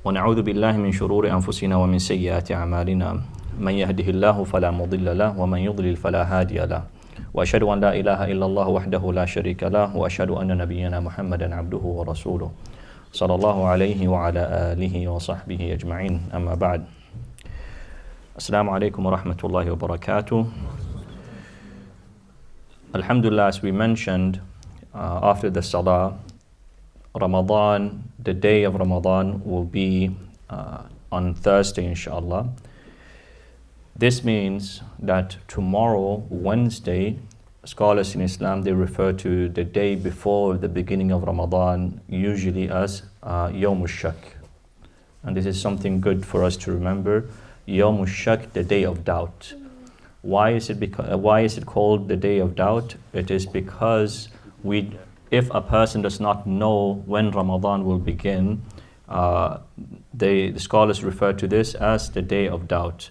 ونعوذ بالله من شرور أنفسنا ومن سيئات أعمالنا من يهده الله فلا مضل له ومن يضلل فلا هادي له وأشهد أن لا إله إلا الله وحده لا شريك له وأشهد أن نبينا محمدا عبده ورسوله صلى الله عليه وعلى آله وصحبه أجمعين أما بعد السلام عليكم ورحمة الله وبركاته. Alhamdulillah, as we mentioned after the Salah, Ramadan, the day of Ramadan will be on Thursday, inshallah. This means that tomorrow, Wednesday, scholars in Islam, they refer to the day before the beginning of Ramadan, usually as Yawm al-Shak. And this is something good for us to remember. Yawm al-Shak, the day of doubt. Why is it called the day of doubt? It is because if a person does not know when Ramadan will begin, the scholars refer to this as the day of doubt.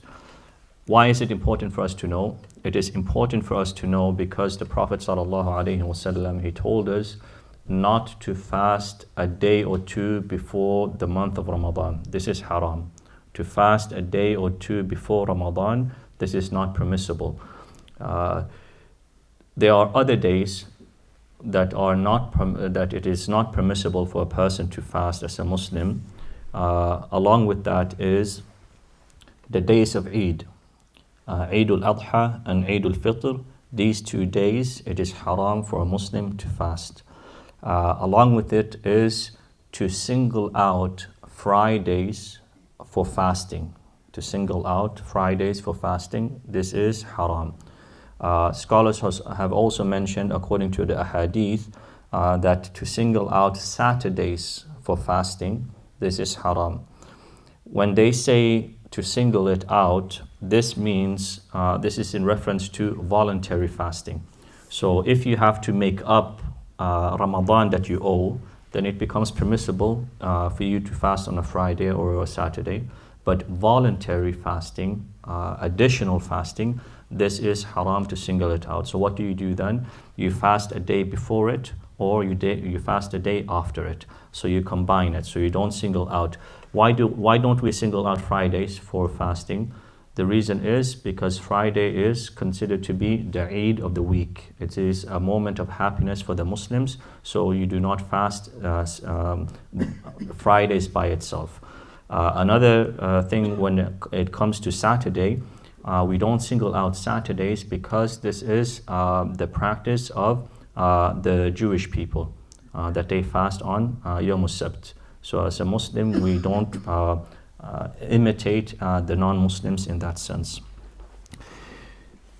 Why is it important for us to know? It is important for us to know because the Prophet ﷺ, he told us not to fast a day or two before the month of Ramadan. This is haram. To fast a day or two before Ramadan, this is not permissible. There are other days that it is not permissible for a person to fast as a Muslim. Along with that is the days of Eid, Eid al-Adha and Eid al-Fitr. These 2 days, it is haram for a Muslim to fast. Along with it is to single out Fridays for fasting. To single out Fridays for fasting, this is haram. Scholars have also mentioned, according to the ahadith, that to single out Saturdays for fasting, this is haram. When they say to single it out, this means, this is in reference to voluntary fasting. So if you have to make up Ramadan that you owe, then it becomes permissible for you to fast on a Friday or a Saturday. But voluntary fasting, additional fasting, this is haram to single it out. So what do you do then? You fast a day before it, or you fast a day after it. So you combine it, so you don't single out. Why don't we single out Fridays for fasting? The reason is because Friday is considered to be the Eid of the week. It is a moment of happiness for the Muslims, so you do not fast Fridays by itself. Another thing when it comes to Saturday, we don't single out Saturdays because this is the practice of the Jewish people, that they fast on Yawm al-Sabt. So as a Muslim, we don't imitate the non-Muslims in that sense.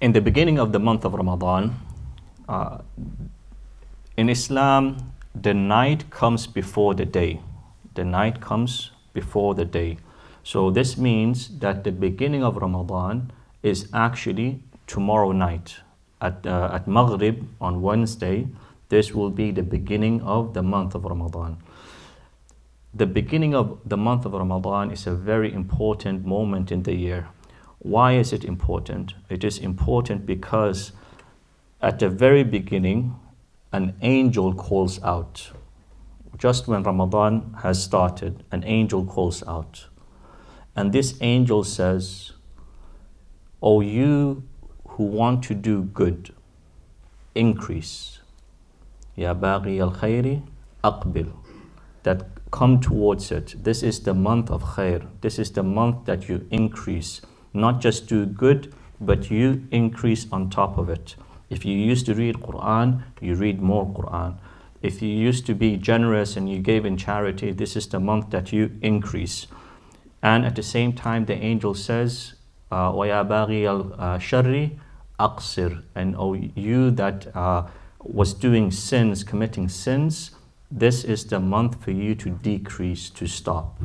In the beginning of the month of Ramadan, in Islam, the night comes before the day. The night comes before the day. So this means that the beginning of Ramadan is actually tomorrow night. At Maghrib on Wednesday, this will be the beginning of the month of Ramadan. The beginning of the month of Ramadan is a very important moment in the year. Why is it important? It is important because at the very beginning, an angel calls out. Just when Ramadan has started, an angel calls out. And this angel says, "O you who want to do good, increase. Ya baghi al-khayri, aqbil." That come towards it. This is the month of khair. This is the month that you increase. Not just do good, but you increase on top of it. If you used to read Quran, you read more Quran. If you used to be generous and you gave in charity, this is the month that you increase. And at the same time, the angel says, وَيَا بَاغِيَ الشَّرِّ أَقْصِرْ. And you that was doing sins, committing sins, this is the month for you to decrease, to stop.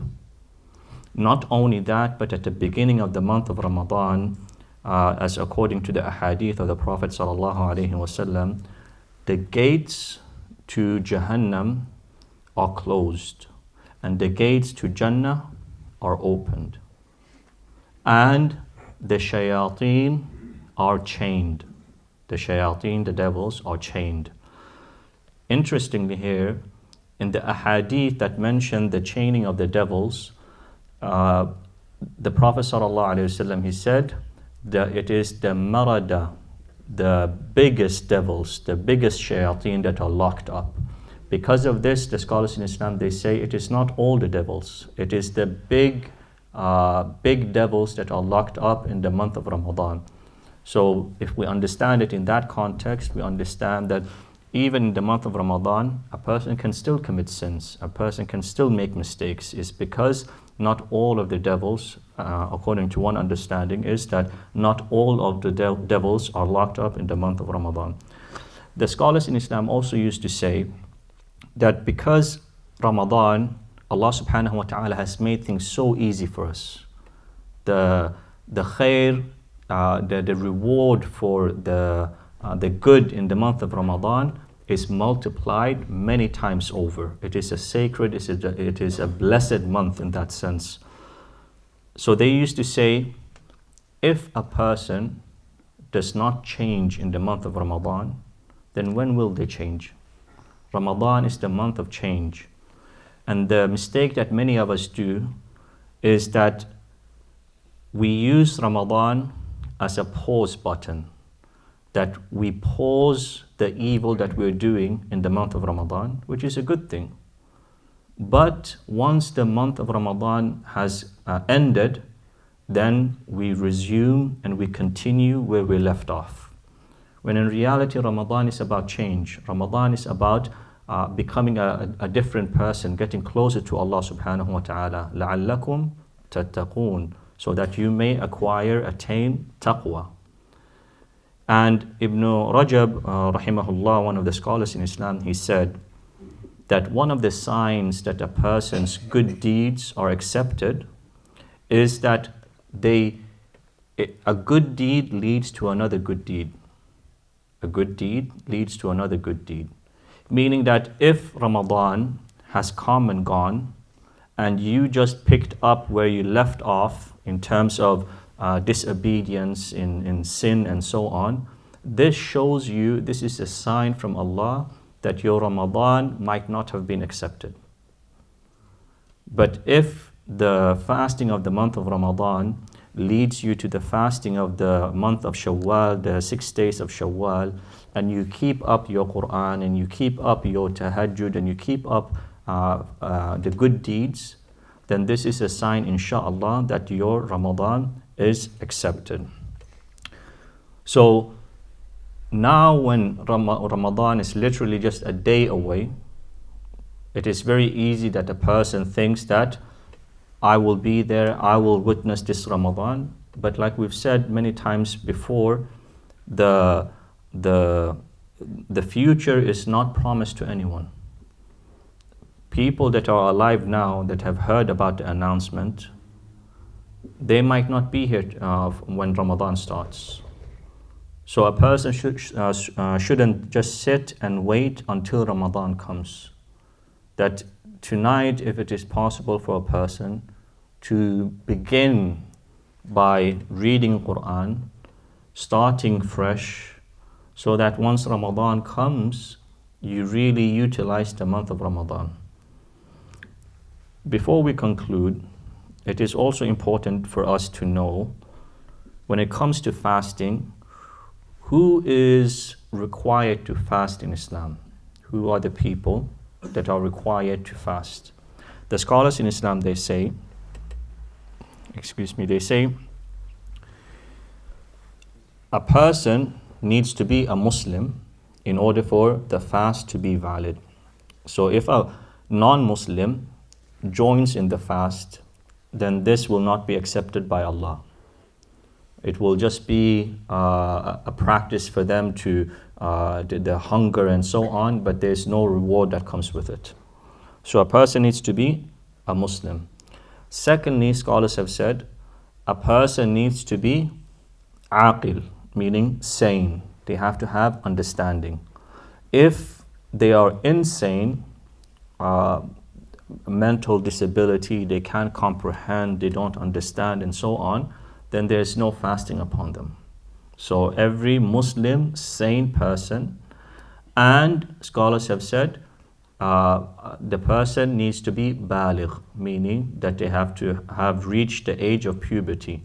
Not only that, but at the beginning of the month of Ramadan, as according to the ahadith of the Prophet ﷺ, the gates to Jahannam are closed and the gates to Jannah are opened, and the shayateen are chained. The shayateen, the devils, are chained. Interestingly here, in the ahadith that mention the chaining of the devils, uh, the Prophet ﷺ, he said that it is the marada, the biggest devils, the biggest shayateen that are locked up. Because of this, the scholars in Islam, they say it is not all the devils. It is the big devils that are locked up in the month of Ramadan. So if we understand it in that context, we understand that even in the month of Ramadan, a person can still commit sins. A person can still make mistakes. It's because not all of the devils, according to one understanding, is that not all of the devils are locked up in the month of Ramadan. The scholars in Islam also used to say that because Ramadan, Allah subhanahu wa ta'ala has made things so easy for us. The khair, the reward for the good in the month of Ramadan is multiplied many times over. It is a sacred, it is a blessed month in that sense. So they used to say, if a person does not change in the month of Ramadan, then when will they change? Ramadan is the month of change. And the mistake that many of us do is that we use Ramadan as a pause button, that we pause the evil that we're doing in the month of Ramadan, which is a good thing. But once the month of Ramadan has ended, then we resume and we continue where we left off. When in reality, Ramadan is about change. Ramadan is about becoming a different person, getting closer to Allah subhanahu wa ta'ala. لَعَلَّكُمْ تَتَّقُونَ, so that you may attain taqwa. And Ibn Rajab, rahimahullah, one of the scholars in Islam, he said that one of the signs that a person's good deeds are accepted is that a good deed leads to another good deed. A good deed leads to another good deed. Meaning that if Ramadan has come and gone, and you just picked up where you left off in terms of disobedience, in sin and so on, this shows you, this is a sign from Allah that your Ramadan might not have been accepted. But if the fasting of the month of Ramadan leads you to the fasting of the month of Shawwal, the 6 days of Shawwal, and you keep up your Quran, and you keep up your tahajjud, and you keep up the good deeds, then this is a sign, inshallah, that your Ramadan is accepted. So now when Ramadan is literally just a day away, it is very easy that a person thinks that I will be there, I will witness this Ramadan. But like we've said many times before, the future is not promised to anyone. People that are alive now that have heard about the announcement, they might not be here when Ramadan starts. So a person shouldn't just sit and wait until Ramadan comes. That tonight, if it is possible for a person to begin by reading Quran, starting fresh, so that once Ramadan comes, you really utilize the month of Ramadan. Before we conclude, it is also important for us to know, when it comes to fasting, who is required to fast in Islam? Who are the people that are required to fast? The scholars in Islam, they say a person needs to be a Muslim in order for the fast to be valid. So if a non-Muslim joins in the fast, then this will not be accepted by Allah. It will just be a practice for them to the hunger and so on, but there's no reward that comes with it. So a person needs to be a Muslim. Secondly, scholars have said, a person needs to be aqil, meaning sane. They have to have understanding. If they are insane, mental disability, they can't comprehend, they don't understand and so on, then there's no fasting upon them. So every Muslim, sane person, and scholars have said, the person needs to be baligh, meaning that they have to have reached the age of puberty.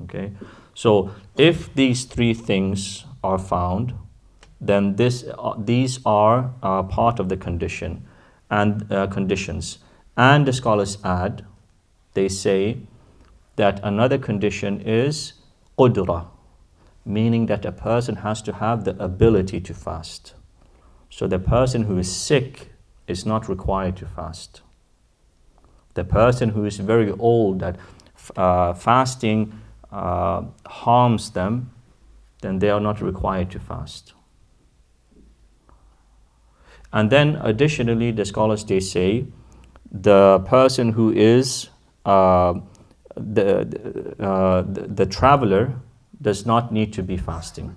Okay, so if these three things are found, then these are part of the condition and conditions. And the scholars add, they say that another condition is qudra, meaning that a person has to have the ability to fast. So the person who is sick is not required to fast. The person who is very old, that fasting harms them, then they are not required to fast. And then additionally, the scholars, they say, the person who is the traveler does not need to be fasting.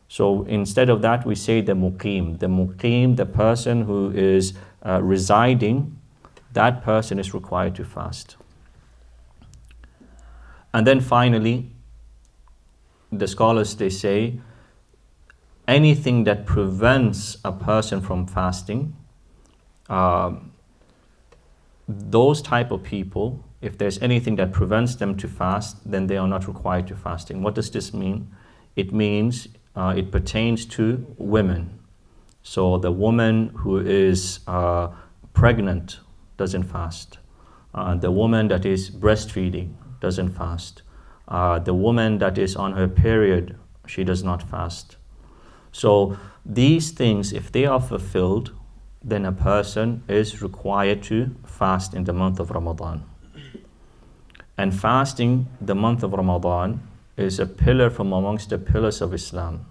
So instead of that, we say the muqim. The muqim, the person who is residing, that person is required to fast. And then finally, the scholars, they say, anything that prevents a person from fasting, those type of people, if there's anything that prevents them to fast, then they are not required to fasting. What does this mean? It means it pertains to women. So the woman who is pregnant doesn't fast. The woman that is breastfeeding doesn't fast. The woman that is on her period, she does not fast. So these things, if they are fulfilled, then a person is required to fast in the month of Ramadan. And fasting the month of Ramadan is a pillar from amongst the pillars of Islam.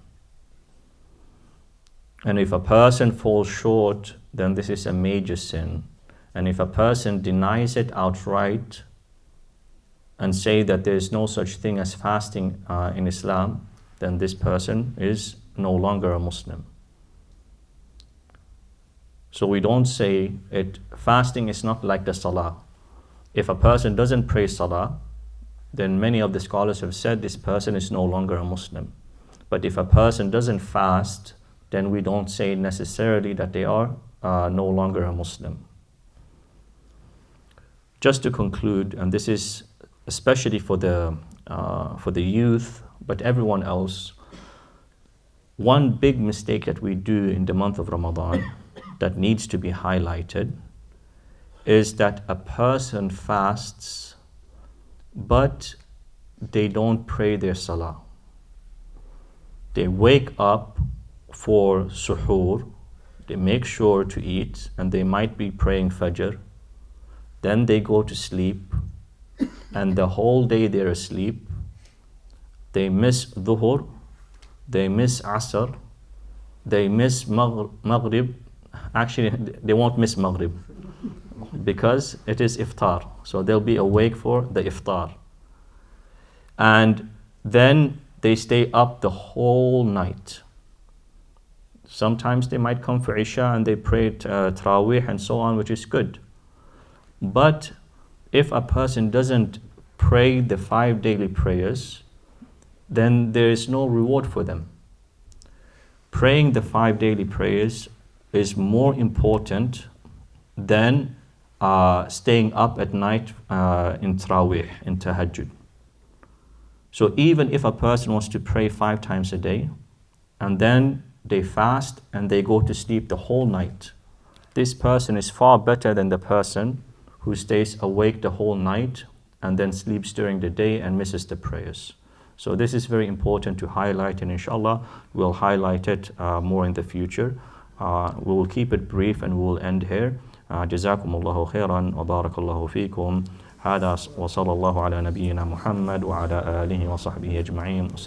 And if a person falls short, then this is a major sin. And if a person denies it outright and say that there is no such thing as fasting in Islam, then this person is no longer a Muslim. So we don't say it. Fasting is not like the salah. If a person doesn't pray salah, then many of the scholars have said this person is no longer a Muslim. But if a person doesn't fast, then we don't say necessarily that they are no longer a Muslim. Just to conclude, and this is especially for the youth, but everyone else, one big mistake that we do in the month of Ramadan that needs to be highlighted is that a person fasts, but they don't pray their salah. They wake up for suhoor, they make sure to eat, and they might be praying Fajr. Then they go to sleep, and the whole day they're asleep. They miss Dhuhr, they miss Asr, they miss Maghrib. Actually, they won't miss Maghrib because it is iftar. So they'll be awake for the iftar. And then they stay up the whole night. Sometimes they might come for Isha and they pray Taraweeh and so on, which is good. But if a person doesn't pray the 5 daily prayers, then there is no reward for them. Praying the 5 daily prayers is more important than staying up at night in Taraweeh, in Tahajjud. So even if a person wants to pray 5 times a day, and then they fast and they go to sleep the whole night, this person is far better than the person who stays awake the whole night and then sleeps during the day and misses the prayers. So this is very important to highlight, and inshallah we'll highlight it more in the future. We will keep it brief and we will end here. جزاكم الله خيرا وبارك الله فيكم. هذا وصلى الله على نبينا محمد وعلى آله وصحبه أجمعين.